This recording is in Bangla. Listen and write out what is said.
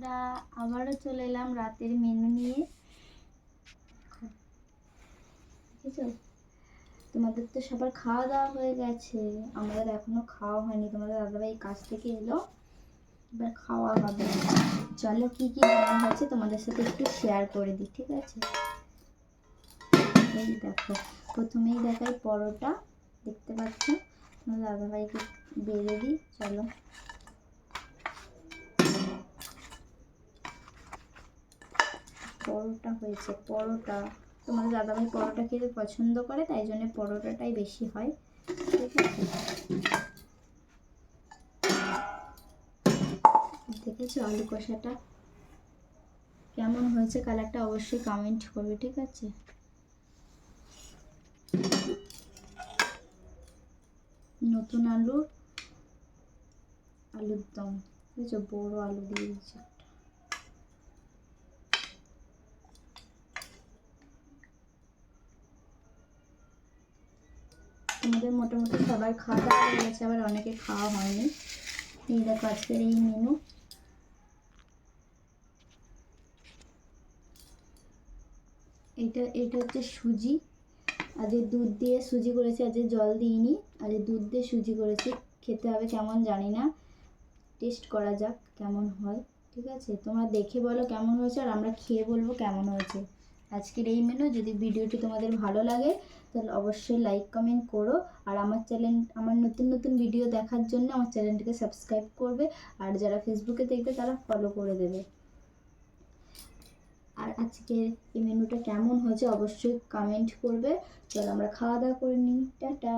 বন্ধুরা, আবারও চলে এলাম রাতের মেনু নিয়ে। বুঝেছো, তোমাদের তো সবার খাওয়া দাওয়া হয়ে গেছে, আমাদের এখনো খাওয়া হয়নি। তোমাদের দাদাভাই কাজ থেকে এলো, এবার খাওয়া হবে। চলো কি কি রান্না হয়েছে তোমাদের সাথে একটু শেয়ার করে দিই, ঠিক আছে? এই দেখো, প্রথমেই দেখাই পরোটা, দেখতে পাচ্ছ। তোমাদের দাদাভাইকে বেড়ে দিই, চলো। পরোটা হয়েছে, পরোটা। তোমাদের দাদাভাই পরোটা খেতে পছন্দ করে, তাই জন্য পরোটাটাই বেশি হয়, ঠিক আছে? দেখেছো আলু কষাটা কেমন হয়েছে, কালারটা অবশ্যই কমেন্ট করবে, ঠিক আছে? নতুন আলুর দম, বুঝেছো, বড় আলু দিয়ে দিয়েছে। আমাদের মোটামুটি সবার খাওয়া দাওয়া হয়ে গেছে, আবার অনেকে খাওয়া হয়নি। এই দেখো আজকের এই মেনু। এটা হচ্ছে সুজি, আজকে দুধ দিয়ে সুজি করেছি, আজকে জল দিইনি, আজকে দুধ দিয়ে সুজি করেছি। খেতে হবে কেমন জানি না, টেস্ট করা যাক কেমন হয়, ঠিক আছে? তোমরা দেখে বলো কেমন হয়েছে, আর আমরা খেয়ে বলবো কেমন হয়েছে আজকের এই মেনু। যদি ভিডিওটি তোমাদের ভালো লাগে তাহলে অবশ্যই লাইক কমেন্ট করো, আর আমার নতুন নতুন ভিডিও দেখার জন্য আমার চ্যানেলটিকে সাবস্ক্রাইব করবে, আর যারা ফেসবুকে দেখবে তারা ফলো করে দেবে। আর আজকের এই মেনুটা কেমন হয়েছে অবশ্যই কমেন্ট করবে। চলো আমরা খাওয়া দাওয়া করে নিই, টাটা।